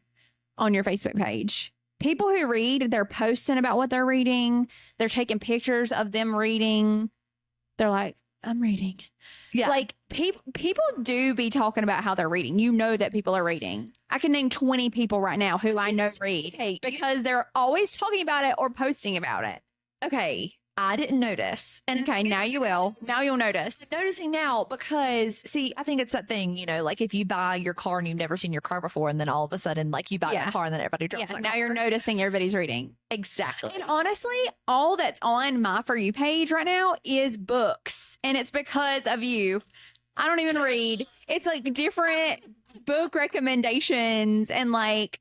on your Facebook page. People who read, they're posting about what they're reading. They're taking pictures of them reading. They're like, I'm reading. Yeah. Like people do be talking about how they're reading. You know that people are reading. I can name 20 people right now who I know read Okay, because they're always talking about it or posting about it. okay. I didn't notice. And Okay, now you will. Now you'll notice. I'm noticing now because, see, I think it's that thing, you know, like if you buy your car and you've never seen your car before, and then all of a sudden, like you buy Yeah. your car and then everybody drives Yeah, like now you're noticing everybody's reading. Exactly. And honestly, all that's on my For You page right now is books. And it's because of you. I don't even read. It's like different book recommendations and like,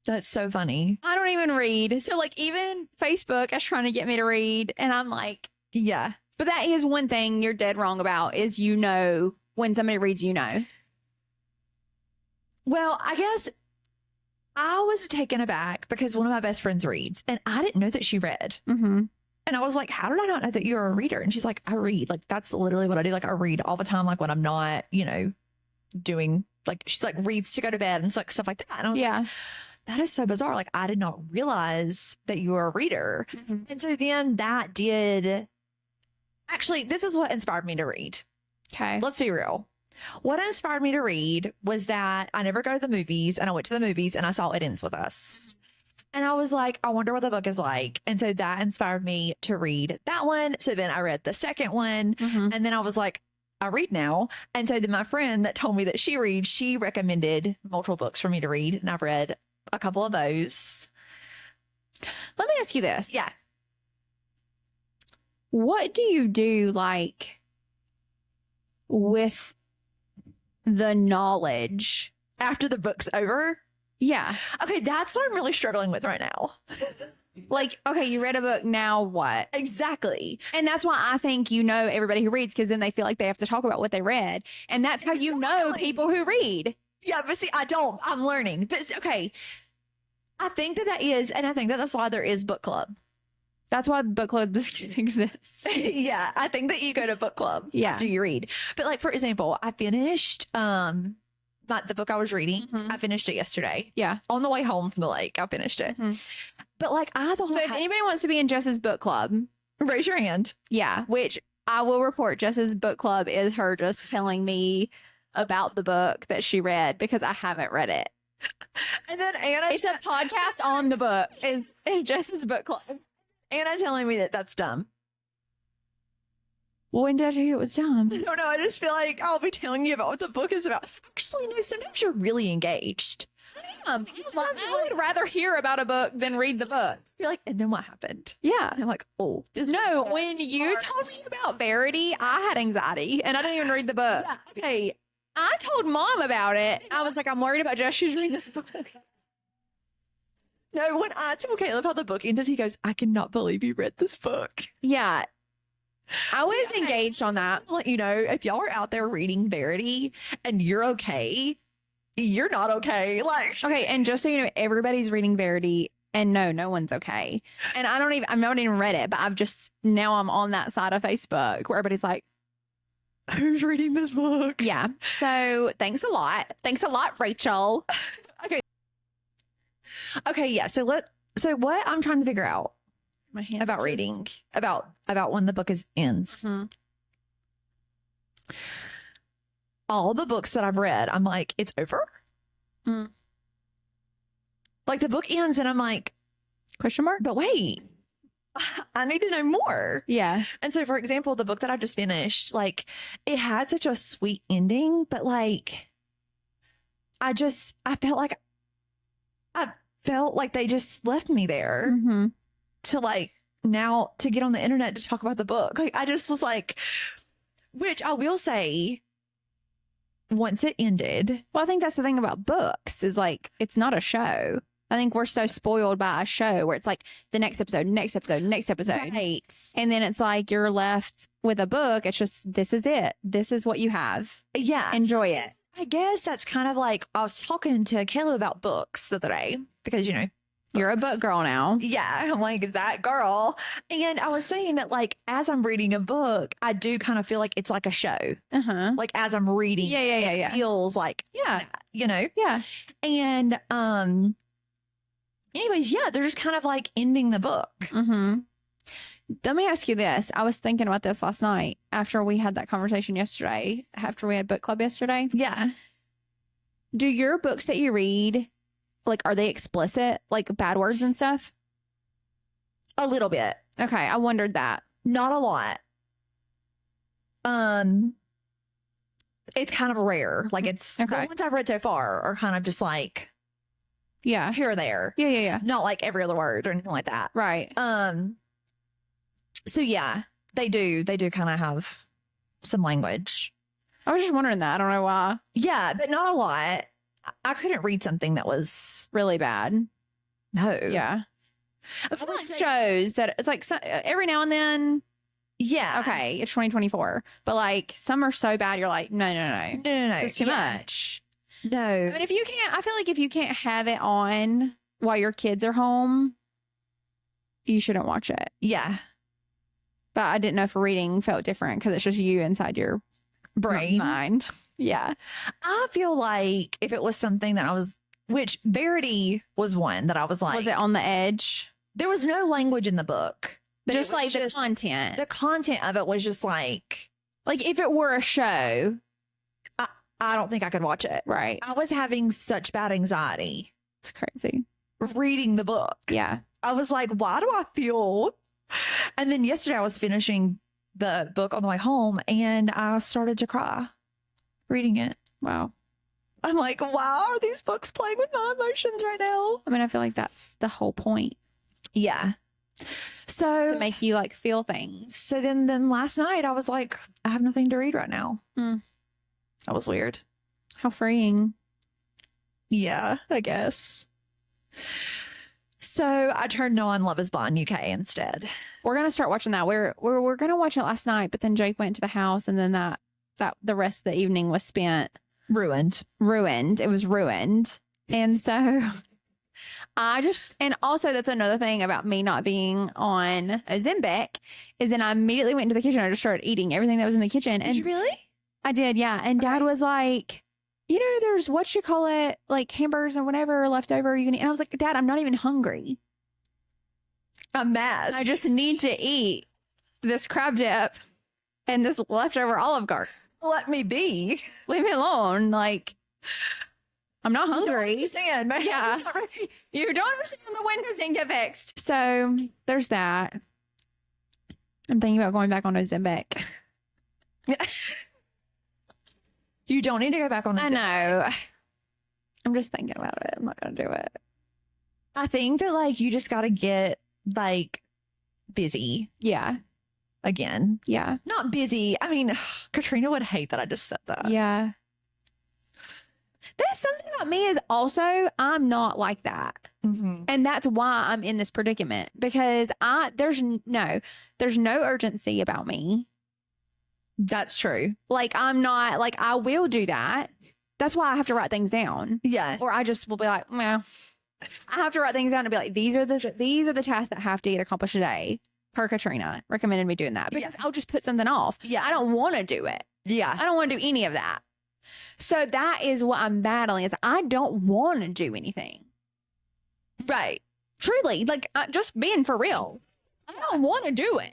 That's so funny. I don't even read. So like even Facebook is trying to get me to read. And I'm like, Yeah. But that is one thing you're dead wrong about is when somebody reads, Well, I guess I was taken aback because one of my best friends reads and I didn't know that she read. Mm-hmm. And I was like, how did I not know that you're a reader? And she's like, I read. Like, that's literally what I do. Like, I read all the time, like when I'm not, doing, like, she's like, reads to go to bed and stuff like that. And I was like, that is so bizarre. Like, I did not realize that you were a reader. Mm-hmm. And so then that did, actually, this is what inspired me to read. Okay. Let's be real. What inspired me to read was that I never go to the movies, and I went to the movies and I saw It Ends With Us. And I was like, I wonder what the book is like. And so that inspired me to read that one. So then I read the second one. Mm-hmm. And then I was like, I read now. And so then my friend that told me that she reads, she recommended multiple books for me to read. And I've read a couple of those. Let me ask you this. Yeah. What do you do like with the knowledge? After the book's over. Yeah. Okay, that's what I'm really struggling with right now. Like, okay, you read a book, now what? Exactly. And that's why I think everybody who reads, because then they feel like they have to talk about what they read. And that's how you know people who read. Yeah, but see, I don't. I'm learning. But okay, I think that is, and I think that's why there is book club. That's why book club exists. Yeah, I think that you go to book club Yeah. after you read. But like, for example, I finished like the book I was reading. Mhm. I finished it yesterday. Yeah. On the way home from the lake, I finished it. Mhm. But like, I thought, So if anybody wants to be in Jess's book club, raise your hand. yeah, which I will report, Jess's book club is her just telling me about the book that she read because I haven't read it. And then Anna, It's a podcast on the book. Is Jess's book club. Anna telling me that that's dumb. When did I tell you it was dumb? I don't know. I just feel like I'll be telling you about what the book is about. Actually, no. Sometimes you're really engaged. I would rather hear about a book than read the book. You're like, and then what happened? Yeah. And I'm like, oh, this No, is when you told me about Verity, I had anxiety and I didn't even read the book. Yeah, okay. I told mom about it. I was like, I'm worried about Jess. She's reading this book. No, when I told Caleb how the book ended, he goes, I cannot believe you read this book. Yeah. I was Yeah. engaged on that. Let you know, if y'all are out there reading Verity and you're okay, you're not okay. Like, Okay, and just so you know, everybody's reading Verity, and no one's okay. And I've not even read it, but now I'm on that side of Facebook where everybody's like, who's reading this book? yeah. So thanks a lot. Thanks a lot, Rachel. Okay, yeah. So what I'm trying to figure out My hand about reading, about when the book ends. Mhm. All the books that I've read, I'm like, it's over. Mm. Like the book ends, and I'm like, Question mark? but wait, I need to know more. Yeah. And so, for example, the book that I just finished, like, it had such a sweet ending, but like, I felt like they just left me there Mm-hmm. to like now to get on the internet to talk about the book. Like, I just was like, which I will say, once it ended, Well, I think that's the thing about books is like, it's not a show. I think we're so spoiled by a show where it's like the next episode, next episode, next episode. right? And then it's like you're left with a book. It's just, this is it. This is what you have. Yeah, Enjoy it. I guess that's kind of like I was talking to Kayla about books the other day because You're a book girl now. yeah, I'm like that girl. And I was saying that like as I'm reading a book, I do kind of feel like it's like a show. Uh-huh. Like as I'm reading, Yeah. it feels like Yeah. that. And anyways, yeah, they're just kind of like ending the book. Mm-hmm. Let me ask you this. I was thinking about this last night after we had that conversation yesterday, after we had book club yesterday. Yeah. Do your books that you read, like, are they explicit, like bad words and stuff? A little bit. Okay. I wondered that. Not a lot. It's kind of rare. Like it's Okay. the ones I've read so far are kind of just like Yeah. here or there. Yeah. Not like every other word or anything like that. Right. So yeah, they do kind of have some language. I was just wondering that. I don't know why. Yeah, but not a lot. I couldn't read something that was Really bad. no. Yeah. I feel It like shows that it's like every now and then Yeah. Okay, it's 2024. But like some are so bad, you're like, no. No. It's too much. No. But if you can't, I feel like if you can't have it on while your kids are home, you shouldn't watch it. Yeah. But I didn't know if reading felt different because it's just you inside your Brain. mind. Yeah. I feel like if it was something that which Verity was one that I was like. Was it on the edge? There was no language in the book. Just like the content. The content of it was just like if it were a show. I don't think I could watch it. Right. I was having such bad anxiety It's crazy. reading the book. Yeah. I was like, why do I feel? And then yesterday I was finishing the book on the way home and I started to cry reading it. Wow. I'm like, why are these books playing with my emotions right now? I mean, I feel like that's the whole point. Yeah. So To make you like feel things. So then last night I was like, I have nothing to read right now. That was weird. How freeing. Yeah, I guess. So I turned on Love is Blind UK instead. We're gonna start watching that. We're gonna watch it last night, but then Jake went to the house, and then that the rest of the evening was spent Ruined. It was ruined, and so and also that's another thing about me not being on Ozempic is then I immediately went into the kitchen. I just started eating everything that was in the kitchen. Did you really? I did, yeah. And Dad was like, there's like hamburgers and whatever left over you can eat. And I was like, Dad, I'm not even hungry. I'm mad. I just need to eat this crab dip and this leftover Olive Garden. Let me be. Leave me alone. Like, I'm not hungry. You don't understand. My Yeah. house is not ready. You don't understand the windows didn't get fixed. So there's that. I'm thinking about going back on Ozempic. You don't need to go back on it. I know. I'm just thinking about it. I'm not going to do it. I think that like you just got to get like busy Yeah. again. Yeah. Not busy. I mean, Katrina would hate that I just said that. Yeah. That's something about me is also I'm not like that. Mm-hmm. And that's why I'm in this predicament because there's no urgency about me. That's true. Like I'm not like I will do that. That's why I have to write things down. Yeah. Or I just will be like, well, I have to write things down and be like, these are the tasks that have to get accomplished today. Per Katrina recommended me doing that because I'll just put something off. Yeah. I don't want to do it. Yeah. I don't want to do any of that. So that is what I'm battling is I don't want to do anything. Right. Truly, like just being for real. I don't want to do it.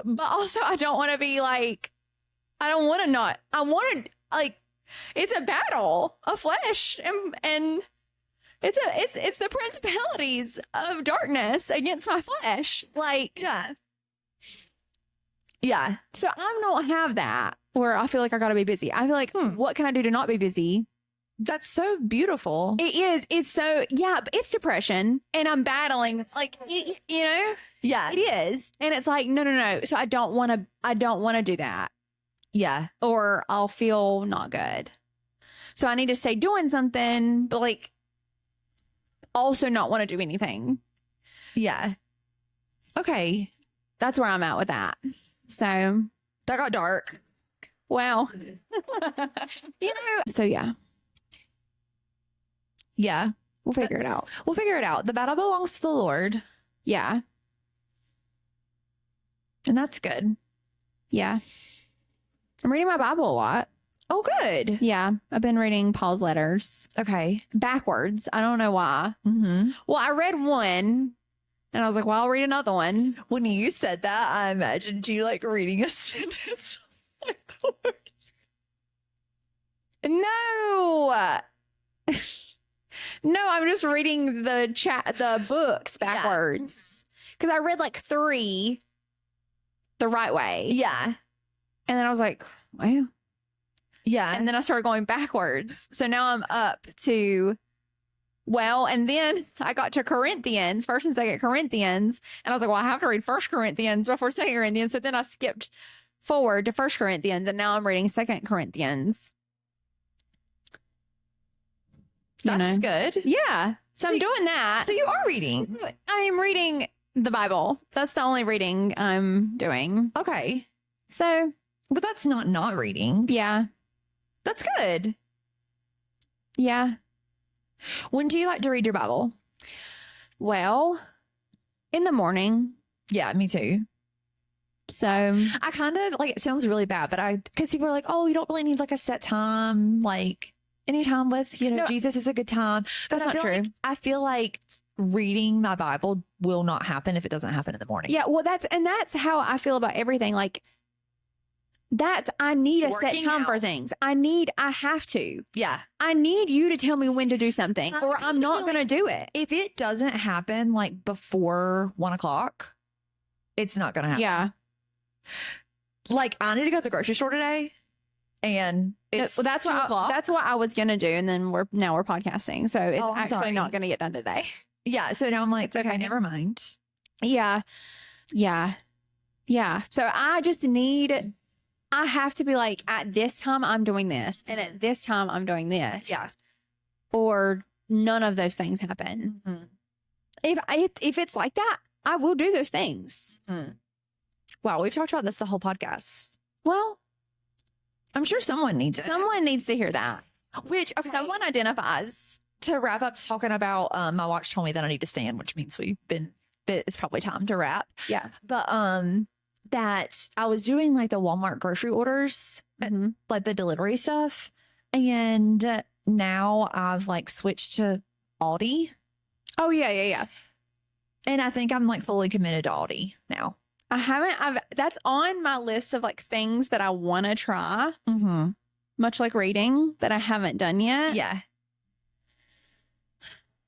But also I don't want to be like, I want to like, it's a battle of flesh and it's the principalities of darkness against my flesh. Like, Yeah. Yeah. so I don't have that where I feel like I got to be busy. I feel like, what can I do to not be busy? That's so beautiful. It is. It's so, yeah, but it's depression and I'm battling like, Yeah. it is. And it's like, no. So I don't want to do that Yeah. or I'll feel not good. So I need to stay doing something, but like also not want to do anything. Yeah. Okay. That's where I'm at with that. So, That got dark. well, so yeah, Yeah. we'll figure it out. We'll figure it out. The battle belongs to the Lord. Yeah. And that's good. Yeah. I'm reading my Bible a lot. Oh, good. Yeah. I've been reading Paul's letters Okay. backwards. I don't know why. Mm-hmm. Well, I read one and I was like, well, I'll read another one. When you said that, I imagined you like reading a sentence. Like the words. No. No, I'm just reading the books backwards. Because I read like 3 the right way. Yeah. And then I was like, wow. Yeah. And then I started going backwards. So now I'm up to, and then I got to Corinthians, 1st and 2nd Corinthians. And I was like, well, I have to read 1st Corinthians before 2nd Corinthians. So then I skipped forward to 1st Corinthians. And now I'm reading 2nd Corinthians. That's good. Yeah. So I'm doing that. So you are reading. I am reading The Bible. That's the only reading I'm doing. Okay. So, But that's not reading. yeah. That's good. Yeah. When do you like to read your Bible? Well, in the morning. Yeah, me too. So, I kind of like, it sounds really bad, but because people are like, oh, you don't really need like a set time. Like any time with, No, Jesus is a good time. That's not true. I feel like reading my Bible will not happen if it doesn't happen in the morning. yeah, well, that's how I feel about everything. Like, I need a set Working time for out. things. I have to. Yeah. I need you to tell me when to do something, or I'm not feel going to do it. If it doesn't happen like before 1 o'clock, it's not going to happen. Yeah. Like I need to go to the grocery store today and it's Well, that's 2 o'clock. that's what I was going to do. And then we're podcasting. So it's Oh, I'm actually sorry. not going to get done today. Yeah. So now I'm like, It's okay. okay, never mind. Yeah. Yeah. Yeah. So I have to be like, at this time, I'm doing this. And at this time, I'm doing this. Yeah. Or none of those things happen. Mm-hmm. If it's like that, I will do those things. Wow. We've talked about this the whole podcast. Well, I'm sure someone needs it. someone needs to hear that. Which, okay, Someone identifies. to wrap up talking about, my watch told me that I need to stand, which means it's probably time to wrap. Yeah. But, that I was doing like the Walmart grocery orders, Mhm. like the delivery stuff. And now I've like switched to Aldi. Oh, yeah. And I think I'm like fully committed to Aldi now. That's on my list of like things that I want to try, Mm-hmm. much like reading, that I haven't done yet. Yeah.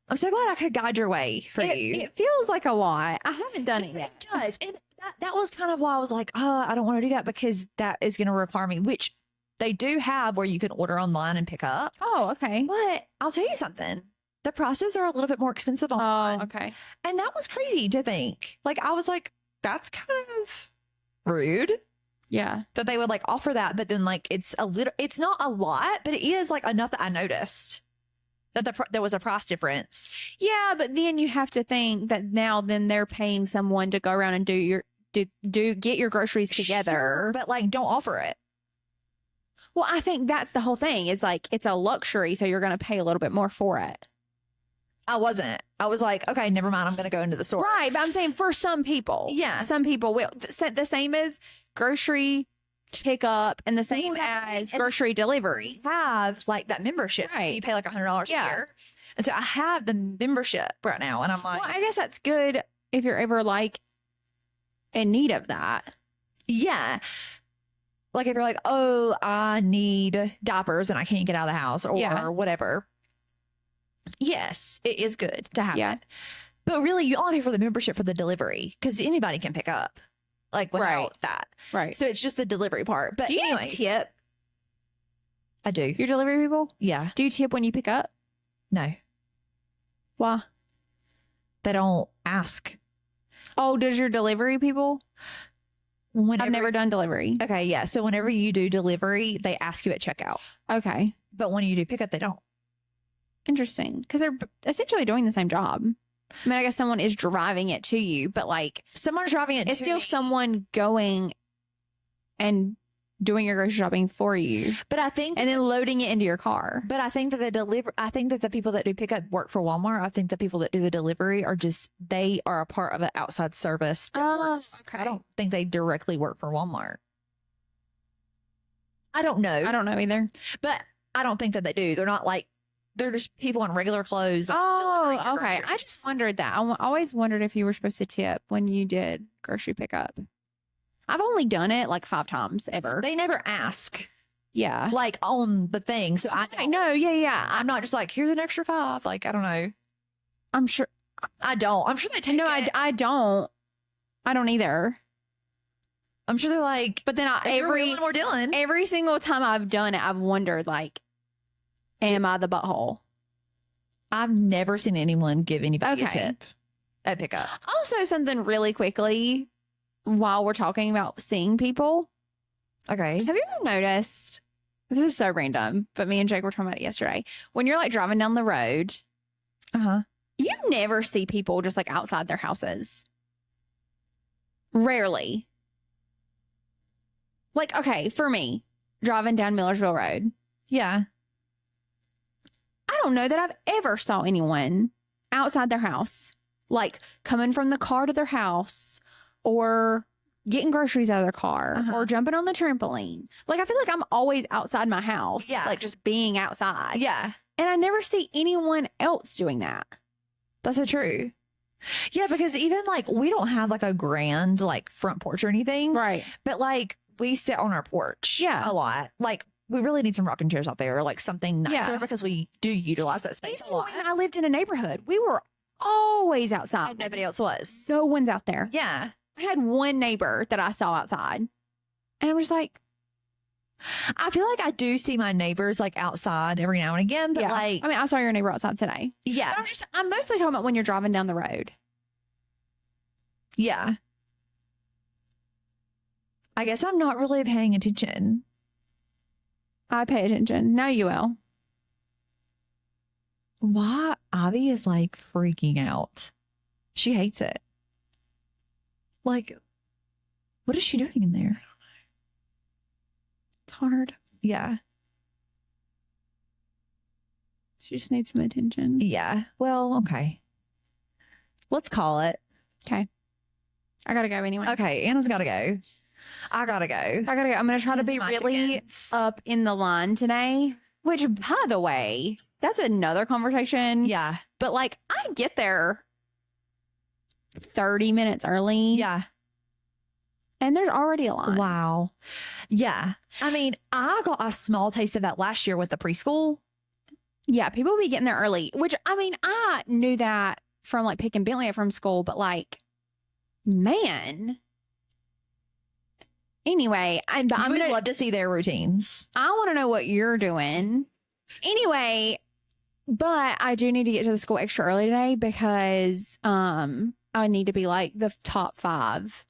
I'm so glad I could guide your way for you. It feels like a lot. I haven't done it yet. It does. And that was kind of why I was like, oh, I don't want to do that because that is going to require me, which they do have where you can order online and pick up. Oh, okay. But I'll tell you something. The prices are a little bit more expensive online. Oh, okay. And that was crazy to think. Like, I was like, that's kind of rude Yeah. that they would like offer that. But then like, it's not a lot, but it is like enough that I noticed that there was a price difference. Yeah, but then you have to think that now then they're paying someone to go around and get your groceries together. Sure, but like, don't offer it. Well, I think that's the whole thing is like, it's a luxury. So you're going to pay a little bit more for it. I wasn't. I was like, okay, never mind. I'm going to go into the store. Right. But I'm saying for some people. Yeah. Some people will. The same as grocery pickup and the same as grocery delivery. Have like that membership. Right. You pay like $100 Yeah. a year. And so I have the membership right now. And I'm like, Well, I guess that's good if you're ever like in need of that. yeah. Like if you're like, oh, I need diapers and I can't get out of the house or Yeah. whatever. Yes, it is good to have Yeah. it. But really, you only pay for the membership for the delivery because anybody can pick up like without Right. that. Right. So it's just the delivery part. But Do you anyways, tip I do. your delivery people? Yeah. Do you tip when you pick up? No, Why? they don't ask. Oh, does your delivery people? Whenever, I've never done delivery. Okay, yeah. So whenever you do delivery, they ask you at checkout. Okay. But when you do pickup, they don't. Interesting. Because they're essentially doing the same job. I mean, I guess someone is driving it to you, but like Someone's driving it. it's to still me. someone going and doing your grocery shopping for you But I think and then loading it into your car. But I think that I think that the people that do pickup work for Walmart. I think the people that do the delivery they are a part of an outside service. Oh, I okay. don't think they directly work for Walmart. I don't know. I don't know either. But I don't think that they do. They're not like, they're just people in regular clothes. delivering your Oh, okay. I groceries. just wondered that. I always wondered if you were supposed to tip when you did grocery pickup. I've only done it like 5 times ever. They never ask Yeah. like on the thing. So I know. Yeah. I'm not just like, here's an extra 5. Like, I don't know. I'm sure. I don't. I'm sure they take No, it. I don't. I don't either. I'm sure they're like, But then if you're wheeling, we're dealing. every single time I've done it, I've wondered like, am I the butthole? I've never seen anyone give anybody a Okay. tip at pickup. Also, something really quickly while we're talking about seeing people. Okay. Have you ever noticed? This is so random, but me and Jake were talking about it yesterday. When you're like driving down the road, Uh-huh. you never see people just like outside their houses. Rarely. Like, okay, for me, driving down Millersville Road, Yeah. I don't know that I've ever saw anyone outside their house, like coming from the car to their house or getting groceries out of their car or jumping on the trampoline. Like, I feel like I'm always outside my house, like just being outside. Yeah. And I never see anyone else doing that. That's so true. Yeah, because even like we don't have like a grand like front porch or anything. Right. But like we sit on our porch Yeah. a lot. Like we really need some rocking chairs out there or like something nicer Yeah. because we do utilize that space a lot. When I lived in a neighborhood, we were always outside. Nobody else was. No one's out there. Yeah. I had one neighbor that I saw outside. And I was like, I feel like I do see my neighbors like outside every now and again, but like I mean, I saw your neighbor outside today. yeah. But I'm mostly talking about when you're driving down the road. Yeah. I guess I'm not really paying attention. I pay attention. Now you will. Why Avi is like freaking out. She hates it. Like, what is she doing in there? It's hard. Yeah. She just needs some attention. Yeah. Well, okay. Let's call it. Okay. I gotta go anyway. Okay. Anna's got to go. I got to go. I gotta go. I'm gonna try to be My really chickens. up in the line today. Which, by the way, that's another conversation. Yeah. But like, I get there 30 minutes early. Yeah. And there's already a line. Wow. Yeah. I mean, I got a small taste of that last year with the preschool. Yeah, people be getting there early, which I mean, I knew that from like picking Bentley up from school, but like, man. Anyway, I'm would gonna love to see their routines. I want to know what you're doing. Anyway, but I do need to get to the school extra early today because I need to be like the top 5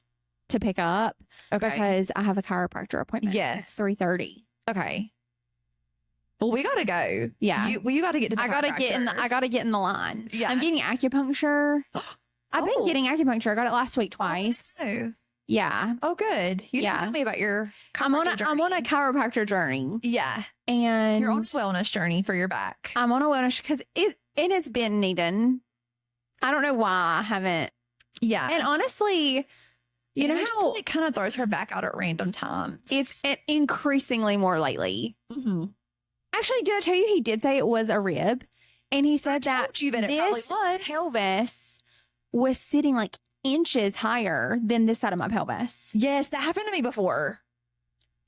to pick up because I have a chiropractor appointment. Yes. At 3:30. Okay. Well, we got to go. Yeah. You got to get to the I gotta get in. I gotta get in the line. Yeah. I'm getting acupuncture. I've been getting acupuncture. I got it last week twice. Oh. Yeah. Oh, good. You Yeah. didn't tell me about your I'm on chiropractor a journey. chiropractor journey. Yeah. And You're on a wellness journey for your back. I'm on a wellness because it has been needing. I don't know why I haven't. Yeah. And honestly, you know it how just, like, kind of throws her back out at random times. it's increasingly more lately. Mm-hmm. Actually, did I tell you he did say it was a rib? And he said that Told you that it probably this was. pelvis was sitting like inches higher than this side of my pelvis. Yes, that happened to me before.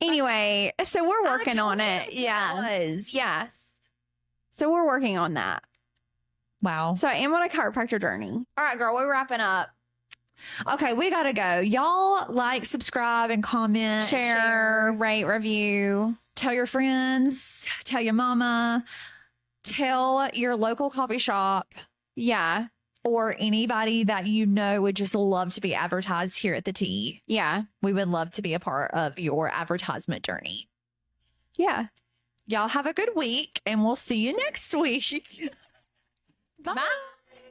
Anyway, so we're working on it. Yeah. It was. Yeah. So we're working on that. Wow. So I am on a chiropractor journey. All right, girl, we're wrapping up. Okay, we gotta go. Y'all like, subscribe, and comment, Share, rate, review. Tell your friends, tell your mama, tell your local coffee shop, Yeah. or anybody that you know would just love to be advertised here at the T. Yeah. We would love to be a part of your advertisement journey. Yeah. Y'all have a good week, and we'll see you next week. Bye. Bye.